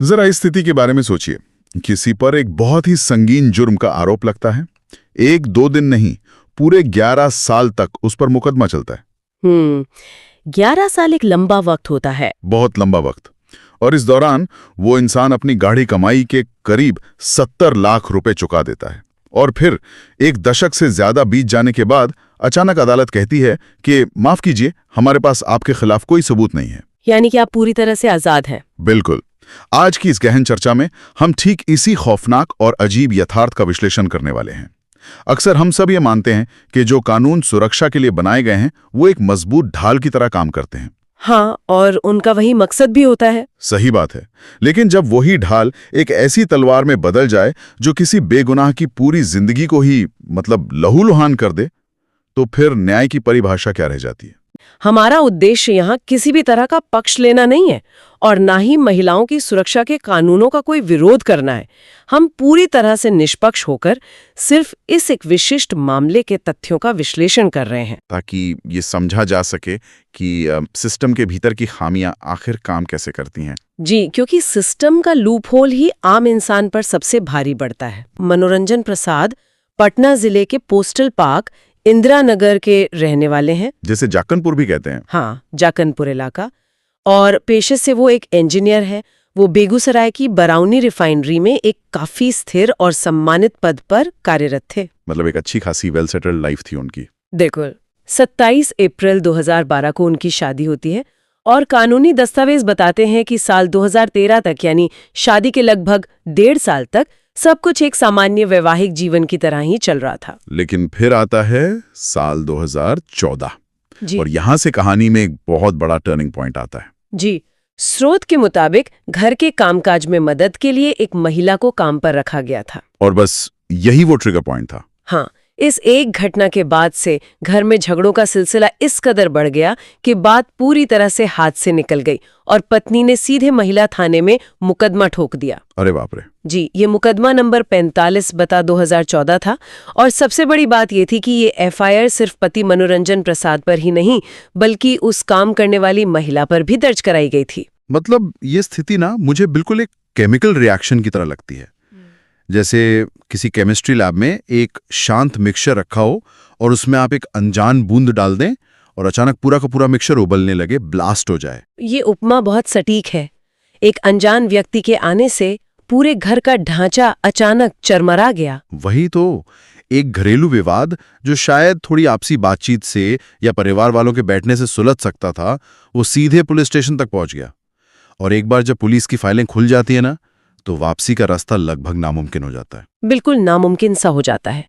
जरा इस स्थिति के बारे में सोचिए। किसी पर एक बहुत ही संगीन जुर्म का आरोप लगता है, एक दो दिन नहीं, पूरे 11 साल तक उस पर मुकदमा चलता है। 11 साल एक लंबा वक्त होता है। बहुत लंबा वक्त। और इस दौरान वो इंसान अपनी गाढ़ी कमाई के करीब 70 लाख रुपए चुका देता है। और फिर एक दशक से ज्यादा बीत जाने के बाद अचानक अदालत कहती है कि माफ कीजिए, हमारे पास आपके खिलाफ कोई सबूत नहीं है। यानी कि आप पूरी तरह से आजाद हैं। बिल्कुल। आज की इस गहन चर्चा में हम ठीक इसी खौफनाक और अजीब यथार्थ का विश्लेषण करने वाले हैं। अक्सर हम सब ये मानते हैं कि जो कानून सुरक्षा के लिए बनाए गए हैं वो एक मजबूत ढाल की तरह काम करते हैं। हाँ, और उनका वही मकसद भी होता है। सही बात है। लेकिन जब वही ढाल एक ऐसी तलवार में बदल जाए जो किसी बेगुनाह की पूरी जिंदगी को ही लहूलुहान कर दे, तो फिर न्याय की परिभाषा क्या रह जाती है? हमारा उद्देश्य यहाँ किसी भी तरह का पक्ष लेना नहीं है और ना ही महिलाओं की सुरक्षा के कानूनों का कोई विरोध करना है। हम पूरी तरह से निष्पक्ष होकर सिर्फ इस एक विशिष्ट मामले के तथ्यों का विश्लेषण कर रहे हैं, ताकि ये समझा जा सके कि सिस्टम के भीतर की खामियां आखिर काम कैसे करती हैं। जी, क्योंकि सिस्टम का लूपहोल ही आम इंसान पर सबसे भारी पड़ता है। मनोरंजन प्रसाद पटना जिले के पोस्टल पार्क इंदिरा नगर के रहने वाले हैं, जैसे जाकनपुर भी कहते हैं। हाँ, जाकनपुर इलाका। और पेशे से वो एक इंजीनियर है। वो बेगूसराय की बराउनी रिफाइनरी में एक काफी स्थिर और सम्मानित पद पर कार्यरत थे। मतलब एक अच्छी खासी वेल सेटल्ड लाइफ थी उनकी। बिल्कुल। 27 अप्रैल 2012 को उनकी शादी होती है और कानूनी दस्तावेज बताते हैं कि साल 2013 तक, यानी शादी के लगभग 1.5 साल तक, सब कुछ एक सामान्य वैवाहिक जीवन की तरह ही चल रहा था। लेकिन फिर आता है साल 2014 जी। और यहां से कहानी में एक बहुत बड़ा टर्निंग पॉइंट आता है। जी, स्रोत के मुताबिक घर के कामकाज में मदद के लिए एक महिला को काम पर रखा गया था। और बस यही वो ट्रिगर पॉइंट था। हाँ, इस एक घटना के बाद से घर में झगड़ों का सिलसिला इस कदर बढ़ गया कि बात पूरी तरह से हाथ से निकल गई और पत्नी ने सीधे महिला थाने में मुकदमा ठोक दिया। अरे बाप रे। जी, ये मुकदमा नंबर 45/2014 था। और सबसे बड़ी बात ये थी कि ये एफआईआर सिर्फ पति मनोरंजन प्रसाद पर ही नहीं, बल्कि उस काम करने वाली महिला पर भी दर्ज कराई गई थी। मतलब ये स्थिति ना मुझे बिल्कुल एक केमिकल रिएक्शन की तरह लगती है। जैसे किसी केमिस्ट्री लैब में एक शांत मिक्सचर रखा हो और उसमें आप एक अनजान बूंद डाल दें और अचानक पूरा का पूरा मिक्सचर उबलने लगे, ब्लास्ट हो जाए। ये उपमा बहुत सटीक है। एक अनजान व्यक्ति के आने से पूरे घर का ढांचा अचानक चरमरा गया। वही तो, एक घरेलू विवाद जो शायद थोड़ी आपसी बातचीत से या परिवार वालों के बैठने से सुलझ सकता था, वो सीधे पुलिस स्टेशन तक पहुंच गया। और एक बार जब पुलिस की फाइलें खुल जाती है ना, तो वापसी का रास्ता लगभग नामुमकिन हो जाता है। बिल्कुल नामुमकिन सा हो जाता है।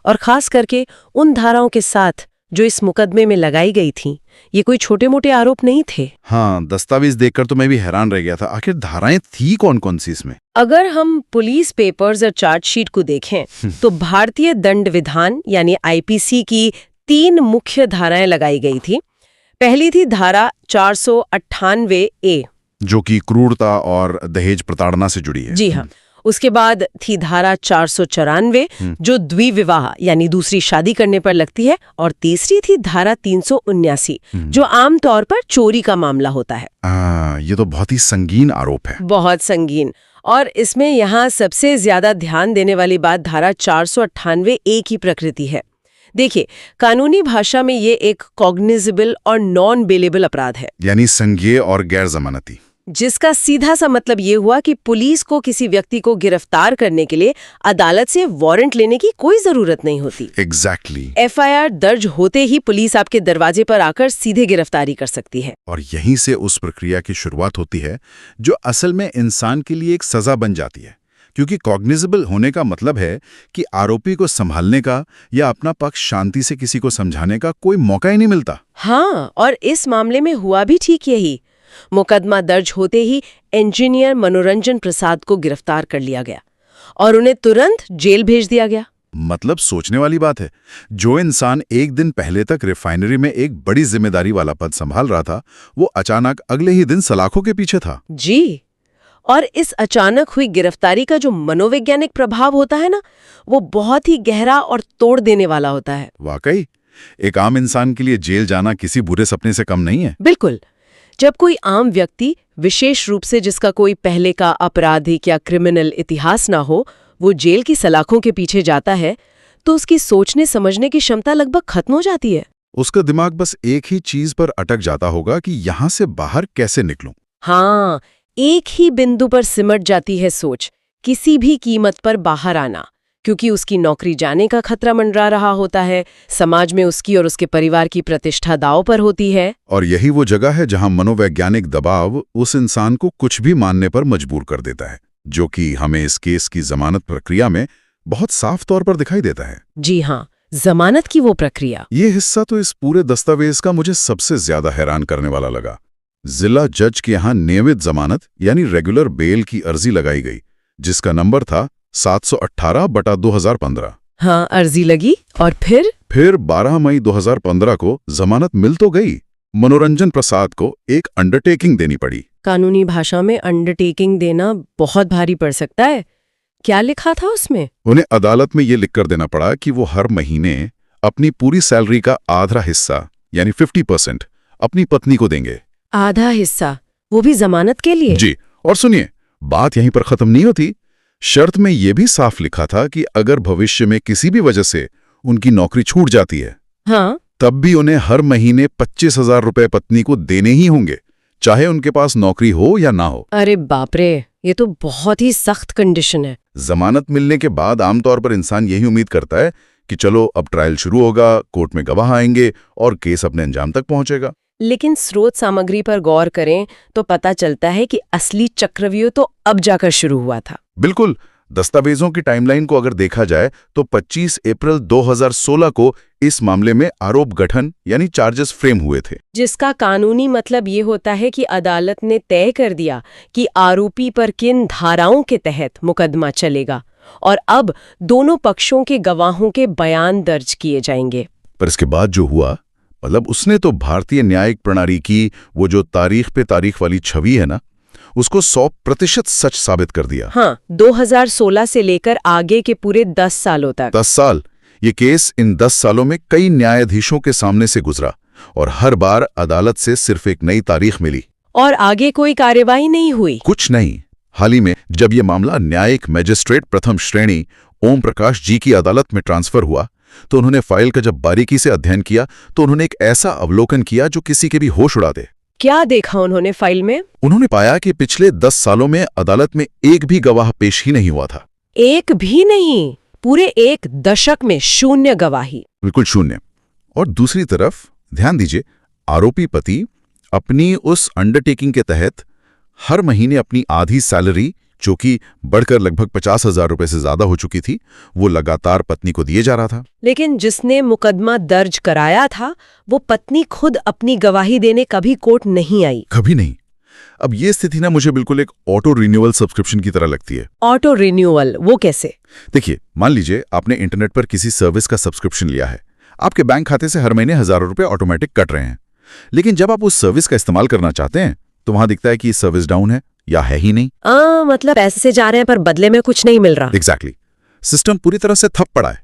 और खास करके उन धाराओं के साथ जो इस मुकदमे में लगाई गई थीं। ये कोई छोटे मोटे आरोप नहीं थे। हाँ, दस्तावेज देखकर तो मैं भी हैरान रह गया था। आखिर धाराएं थी कौन कौन सी इसमें? अगर हम पुलिस पेपर्स और चार्जशीट को देखें तो भारतीय दंड विधान यानी आईपीसी की 3 मुख्य धाराएं लगाई गई थी। पहली थी धारा 498A, जो कि क्रूरता और दहेज प्रताड़ना से जुड़ी है। जी हाँ। उसके बाद थी धारा 494 जो द्विविवाह यानी दूसरी शादी करने पर लगती है। और तीसरी थी धारा 379 जो आमतौर पर चोरी का मामला होता है। ये तो बहुत ही संगीन आरोप है। बहुत संगीन। और इसमें यहाँ सबसे ज्यादा ध्यान देने वाली बात धारा 498A की प्रकृति है। देखिए, कानूनी भाषा में ये एक कॉग्निजेबल और नॉन बेलेबल अपराध है, यानी संज्ञेय और गैर जमानती, जिसका सीधा सा मतलब ये हुआ कि पुलिस को किसी व्यक्ति को गिरफ्तार करने के लिए अदालत से वारंट लेने की कोई जरूरत नहीं होती। एग्जैक्टली। एफआईआर दर्ज होते ही पुलिस आपके दरवाजे पर आकर सीधे गिरफ्तारी कर सकती है। और यहीं से उस प्रक्रिया की शुरुआत होती है जो असल में इंसान के लिए एक सजा बन जाती है। क्योंकि कॉग्निजेबल होने का मतलब है कि आरोपी को संभालने का या अपना पक्ष शांति से किसी को समझाने का कोई मौका ही नहीं मिलता। हाँ, और इस मामले में हुआ भी ठीक यही। मुकदमा दर्ज होते ही इंजीनियर मनोरंजन प्रसाद को गिरफ्तार कर लिया गया और उन्हें तुरंत जेल भेज दिया गया। मतलब सोचने वाली बात है, जो इंसान एक दिन पहले तक रिफाइनरी में एक बड़ी जिम्मेदारी वाला पद संभाल रहा था, वो अचानक अगले ही दिन सलाखों के पीछे था। जी, और इस अचानक हुई गिरफ्तारी का जो मनोवैज्ञानिक प्रभाव होता है ना, वो बहुत ही गहरा और तोड़ देने वाला होता है। वाकई, एक आम इंसान के लिए जेल जाना किसी बुरे सपने से कम नहीं है। बिल्कुल। जब कोई आम व्यक्ति, विशेष रूप से जिसका कोई पहले का आपराधिक या क्रिमिनल इतिहास ना हो, वो जेल की सलाखों के पीछे जाता है, तो उसकी सोचने समझने की क्षमता लगभग खत्म हो जाती है। उसका दिमाग बस एक ही चीज पर अटक जाता होगा कि यहां से बाहर कैसे निकलूं। हाँ, एक ही बिंदु पर सिमट जाती है सोच, किसी भी कीमत पर बाहर आना, क्योंकि उसकी नौकरी जाने का खतरा मंडरा रहा होता है, समाज में उसकी और उसके परिवार की प्रतिष्ठा दांव पर होती है। और यही वो जगह है जहां मनोवैज्ञानिक दबाव उस इंसान को कुछ भी मानने पर मजबूर कर देता है, जो कि हमें इस केस की जमानत प्रक्रिया में बहुत साफ तौर पर दिखाई देता है। जी हाँ, जमानत की वो प्रक्रिया। ये हिस्सा तो इस पूरे दस्तावेज का मुझे सबसे ज्यादा हैरान करने वाला लगा। जिला जज के यहाँ नियमित जमानत यानी रेगुलर बेल की अर्जी लगाई गई, जिसका नंबर था 718/2015। हाँ, अर्जी लगी और फिर 12 मई 2015 को जमानत मिल तो गई। मनोरंजन प्रसाद को एक अंडरटेकिंग देनी पड़ी। कानूनी भाषा में अंडरटेकिंग देना बहुत भारी पड़ सकता है। क्या लिखा था उसमें? उन्हें अदालत में ये लिखकर देना पड़ा कि वो हर महीने अपनी पूरी सैलरी का आधा हिस्सा यानी 50% अपनी पत्नी को देंगे। आधा हिस्सा, वो भी जमानत के लिए? जी, और सुनिए, बात यहीं पर खत्म नहीं होती। शर्त में ये भी साफ लिखा था कि अगर भविष्य में किसी भी वजह से उनकी नौकरी छूट जाती है, हाँ, तब भी उन्हें हर महीने 25,000 रुपए पत्नी को देने ही होंगे, चाहे उनके पास नौकरी हो या ना हो। अरे बाप रे, ये तो बहुत ही सख्त कंडीशन है। जमानत मिलने के बाद आमतौर पर इंसान यही उम्मीद करता है कि चलो अब ट्रायल शुरू होगा, कोर्ट में गवाह आएंगे और केस अपने अंजाम तक पहुंचेगा। लेकिन स्रोत सामग्री पर गौर करें तो पता चलता है कि असली चक्रव्यूह तो अब जाकर शुरू हुआ था। बिल्कुल, दस्तावेजों की टाइमलाइन को अगर देखा जाए तो 25 अप्रैल 2016 को इस मामले में आरोप गठन यानी चार्जेस फ्रेम हुए थे, जिसका कानूनी मतलब ये होता है कि अदालत ने तय कर दिया कि आरोपी पर किन धाराओं के तहत मुकदमा चलेगा और अब दोनों पक्षों के गवाहों के बयान दर्ज किए जाएंगे। पर इसके बाद जो हुआ, मतलब उसने तो भारतीय न्यायिक प्रणाली की वो जो तारीख पे तारीख वाली छवि है ना, उसको 100% सच साबित कर दिया। हाँ, 2016 से लेकर आगे के पूरे 10 सालों तक। 10 साल। ये केस इन 10 सालों में कई न्यायाधीशों के सामने से गुजरा और हर बार अदालत से सिर्फ एक नई तारीख मिली और आगे कोई कार्यवाही नहीं हुई। कुछ नहीं। हाल ही में जब ये मामला न्यायिक मजिस्ट्रेट प्रथम श्रेणी ओम प्रकाश जी की अदालत में ट्रांसफर हुआ, तो उन्होंने फाइल का जब बारीकी से अध्ययन किया तो उन्होंने एक ऐसा अवलोकन किया जो किसी के भी होश उड़ा दे। क्या देखा उन्होंने फाइल में? उन्होंने पाया कि पिछले 10 सालों में अदालत में एक भी गवाह पेश ही नहीं हुआ था। एक भी नहीं, पूरे एक दशक में शून्य गवाही। बिल्कुल शून्य। और दूसरी तरफ ध्यान दीजिए, आरोपी पति अपनी उस अंडरटेकिंग के तहत हर महीने अपनी आधी सैलरी, जो कि बढ़कर लगभग 50,000 रुपए से ज्यादा हो चुकी थी, वो लगातार पत्नी को दिए जा रहा था। लेकिन जिसने मुकदमा दर्ज कराया था, वो पत्नी खुद अपनी गवाही देने कभी कोर्ट नहीं आई। कभी नहीं। अब ये स्थिति ना मुझे बिल्कुल एक ऑटो रिन्यूअल सब्सक्रिप्शन की तरह लगती है। ऑटो रिन्यूअल वो कैसे? देखिए, मान लीजिए आपने इंटरनेट पर किसी सर्विस का सब्सक्रिप्शन लिया है। आपके बैंक खाते से हर महीने हजारों रुपए ऑटोमेटिक कट रहे हैं, लेकिन जब आप उस सर्विस का इस्तेमाल करना चाहते हैं तो वहां दिखता है कि सर्विस डाउन है या है ही नहीं। मतलब पैसे जा रहे हैं पर बदले में कुछ नहीं मिल रहा। एग्जैक्टली। सिस्टम पूरी तरह से ठप पड़ा है।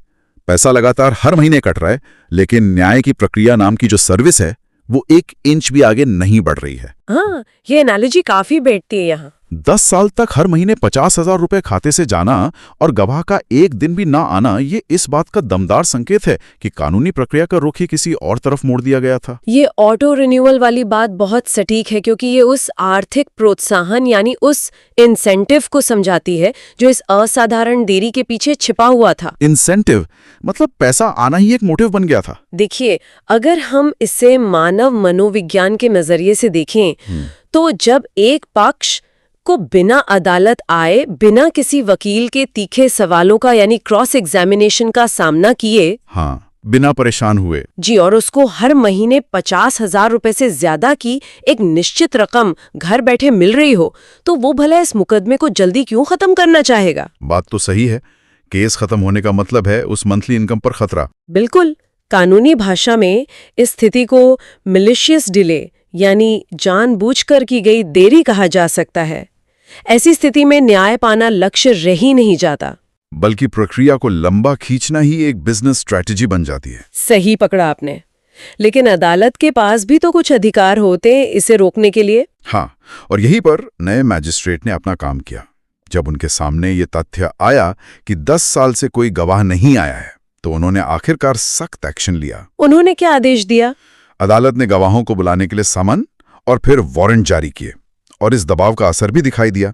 पैसा लगातार हर महीने कट रहा है, लेकिन न्याय की प्रक्रिया नाम की जो सर्विस है वो 1 इंच भी आगे नहीं बढ़ रही है। हाँ, ये एनालॉजी काफी बैठती है यहाँ। 10 साल तक हर महीने 50,000 रुपए खाते से जाना और गवाह का एक दिन भी ना आना, ये इस बात का दमदार संकेत है कि कानूनी प्रक्रिया का रुख ही किसी और तरफ मोड़ दिया गया था। ये ऑटो रिन्यूअल वाली बात बहुत सटीक है, क्योंकि ये उस आर्थिक प्रोत्साहन यानी उस इंसेंटिव को समझाती है जो इस असाधारण देरी के पीछे छिपा हुआ था। इंसेंटिव मतलब पैसा आना ही एक मोटिव बन गया था। देखिए, अगर हम इसे मानव मनोविज्ञान के नजरिए से देखें तो जब एक पक्ष को बिना अदालत आए, बिना किसी वकील के तीखे सवालों का यानी क्रॉस एग्जामिनेशन का सामना किए, हाँ, बिना परेशान हुए जी, और उसको हर महीने 50,000 रुपए से ज्यादा की एक निश्चित रकम घर बैठे मिल रही हो, तो वो भला इस मुकदमे को जल्दी क्यों खत्म करना चाहेगा? बात तो सही है। केस खत्म होने का मतलब है उस मंथली इनकम पर खतरा। बिल्कुल। कानूनी भाषा में इस स्थिति को मिलिशियस डिले यानी जानबूझकर की गई देरी कहा जा सकता है। ऐसी स्थिति में न्याय पाना लक्ष्य रह ही नहीं जाता, बल्कि प्रक्रिया को लंबा खींचना ही एक बिजनेस स्ट्रैटेजी बन जाती है। सही पकड़ा आपने। लेकिन अदालत के पास भी तो कुछ अधिकार होते हैं इसे रोकने के लिए। हाँ, और यहीं पर नए मैजिस्ट्रेट ने अपना काम किया। जब उनके सामने ये तथ्य आया कि 10 साल से कोई गवाह नहीं आया है, तो उन्होंने आखिरकार सख्त एक्शन लिया। उन्होंने क्या आदेश दिया? अदालत ने गवाहों को बुलाने के लिए समन और फिर वारंट जारी किए, और इस दबाव का असर भी दिखाई दिया।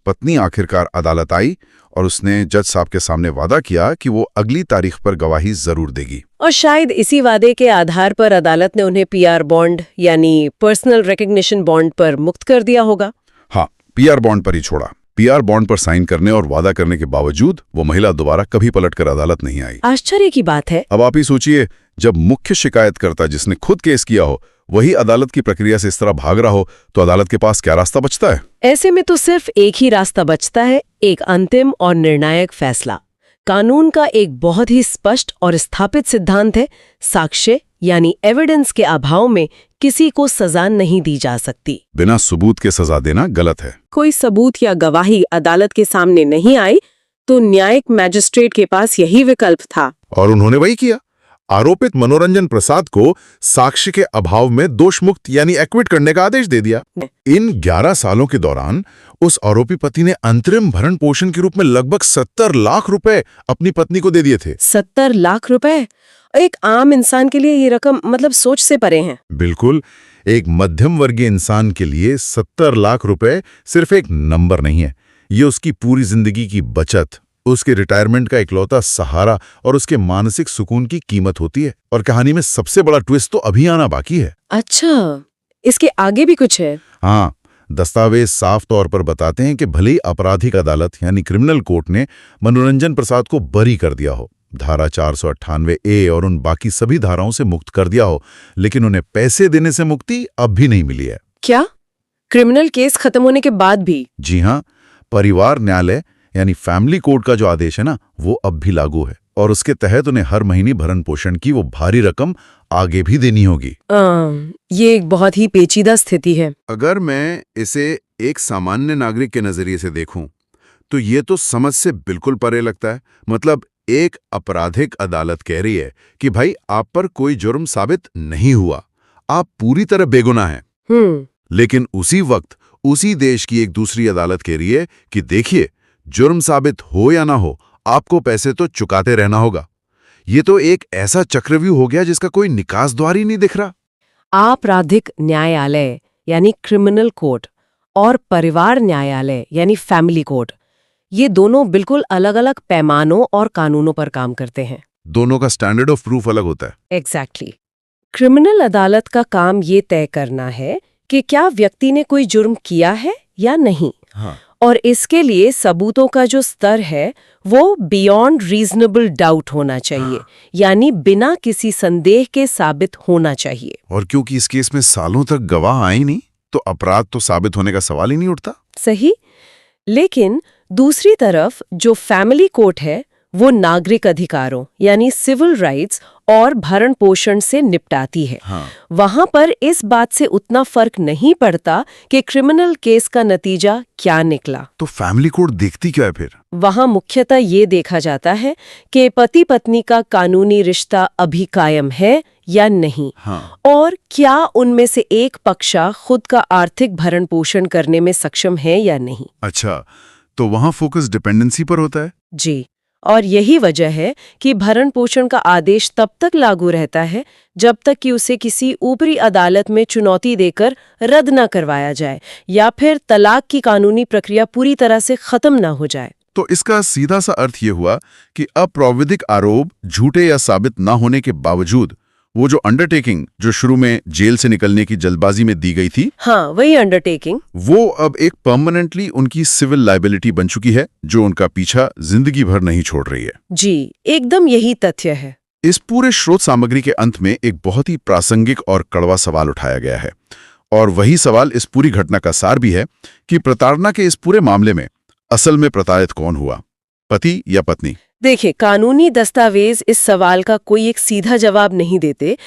पत्नी आखिरकार अदालत आई और उसने जज साहब के सामने वादा किया कि वो अगली तारीख पर गवाही जरूर देगी। और शायद इसी वादे के आधार पर अदालत ने उन्हें पीआर बॉन्ड यानी पर्सनल रिकग्निशन बॉन्ड पर मुक्त कर दिया होगा। हाँ, पीआर बॉन्ड पर ही छोड़ा। पीआर बॉन्ड पर साइन करने और वादा करने के बावजूद वो महिला दोबारा कभी पलटकर अदालत नहीं आई। आश्चर्य की बात है। अब आप ही सोचिए, जब मुख्य शिकायतकर्ता जिसने खुद केस किया हो वही अदालत की प्रक्रिया से इस तरह भाग रहा हो, तो अदालत के पास क्या रास्ता बचता है? ऐसे में तो सिर्फ एक ही रास्ता बचता है, एक अंतिम और निर्णायक फैसला। कानून का एक बहुत ही स्पष्ट और स्थापित सिद्धांत है, साक्ष्य यानी एविडेंस के अभाव में किसी को सजा नहीं दी जा सकती। बिना सबूत के सजा देना गलत है। कोई सबूत या गवाही अदालत के सामने नहीं आई तो न्यायिक मैजिस्ट्रेट के पास यही विकल्प था, और उन्होंने वही किया। आरोपित मनोरंजन प्रसाद को साक्ष्य के अभाव में दोषमुक्त यानी एक्विट करने का आदेश दे दिया। इन 11 सालों के दौरान उस आरोपी पति ने अंतरिम भरण पोषण के रूप में लगभग 70 लाख रुपए अपनी पत्नी को दे दिए थे। 70 लाख रुपए? एक आम इंसान के लिए ये रकम मतलब सोच से परे है। बिल्कुल, एक मध्यम वर्गीय इंसान के लिए 70 लाख रुपए सिर्फ एक नंबर नहीं है, ये उसकी पूरी जिंदगी की बचत, उसके रिटायरमेंट का इकलौता सहारा और उसके मानसिक सुकून की कीमत होती है। और कहानी में सबसे बड़ा ट्विस्ट तो अभी आना बाकी है। अच्छा, इसके आगे भी कुछ है? हाँ, दस्तावेज साफ तौर पर बताते हैं कि भले ही आपराधिक अदालत यानी क्रिमिनल कोर्ट ने मनोरंजन प्रसाद को बरी कर दिया हो, धारा 498A और उन बाकी सभी धाराओं से मुक्त कर दिया हो, लेकिन उन्हें पैसे देने से मुक्ति अब भी नहीं मिली है। क्या? क्रिमिनल केस खत्म होने के बाद भी? जी हाँ, परिवार न्यायालय यानी फैमिली कोर्ट का जो आदेश है ना, वो अब भी लागू है, और उसके तहत उन्हें हर महीने भरण पोषण की वो भारी रकम आगे भी देनी होगी। ये एक बहुत ही पेचीदा स्थिति है। अगर मैं इसे एक सामान्य नागरिक के नजरिए से देखूं, तो ये तो समझ से बिल्कुल परे लगता है। मतलब एक आपराधिक अदालत कह रही है कि भाई आप पर कोई जुर्म साबित नहीं हुआ, आप पूरी तरह बेगुनाह हैं। लेकिन उसी वक्त उसी देश की एक दूसरी अदालत कह रही है कि देखिए, जुर्म साबित हो या ना हो, आपको पैसे तो चुकाते रहना होगा। ये तो एक ऐसा चक्रव्यूह हो गया जिसका कोई निकास द्वार ही नहीं दिख रहा। आपराधिक न्यायालय यानी क्रिमिनल कोर्ट और परिवार न्यायालय यानी फैमिली कोर्ट, ये दोनों बिल्कुल अलग-अलग पैमानों और कानूनों पर काम करते हैं। दोनों का स्टैंडर्ड ऑफ प्रूफ अलग होता है। एग्जैक्टली। क्रिमिनल अदालत का काम ये तय करना है कि क्या व्यक्ति ने कोई जुर्म किया है या नहीं। हाँ। और इसके लिए सबूतों का जो स्तर है वो बियॉन्ड रीजनेबल डाउट होना चाहिए, यानी बिना किसी संदेह के साबित होना चाहिए। और क्योंकि इस केस में सालों तक गवाह आए नहीं, तो अपराध तो साबित होने का सवाल ही नहीं उठता। सही। लेकिन दूसरी तरफ जो फैमिली कोर्ट है वो नागरिक अधिकारों यानी सिविल राइट्स और भरण पोषण से निपटाती है। हाँ। वहां पर इस बात से उतना फर्क नहीं पड़ता कि क्रिमिनल केस का नतीजा क्या निकला। तो फैमिली कोर्ट देखती क्या है फिर? वहां मुख्यतः ये देखा जाता है कि पति पत्नी का कानूनी रिश्ता अभी कायम है या नहीं। हाँ। और क्या उनमें से एक पक्ष खुद का आर्थिक भरण पोषण करने में सक्षम है या नहीं। अच्छा, तो वहां फोकस डिपेंडेंसी पर होता है। जी, और यही वजह है कि भरण पोषण का आदेश तब तक लागू रहता है जब तक कि उसे किसी ऊपरी अदालत में चुनौती देकर रद्द न करवाया जाए या फिर तलाक की कानूनी प्रक्रिया पूरी तरह से खत्म न हो जाए। तो इसका सीधा सा अर्थ ये हुआ कि अप्राविधिक आरोप झूठे या साबित ना होने के बावजूद वो जो अंडरटेकिंग जो शुरू में जेल से निकलने की जल्दबाजी में दी गई थी, हाँ, वही अंडरटेकिंग, वो अब एक परमानेंटली उनकी सिविल लायबिलिटी बन चुकी है जो उनका पीछा जिंदगी भर नहीं छोड़ रही है। जी, एकदम यही तथ्य है। इस पूरे स्रोत सामग्री के अंत में एक बहुत ही प्रासंगिक और कड़वा सवाल उठाया गया है, और वही सवाल इस पूरी घटना का सार भी है कि प्रताड़ना के इस पूरे मामले में असल में प्रताड़ित कौन हुआ, पति या पत्नी? देखिए, कानूनी दस्तावेज इस सवाल का कोई एक सीधा जवाब नहीं देते,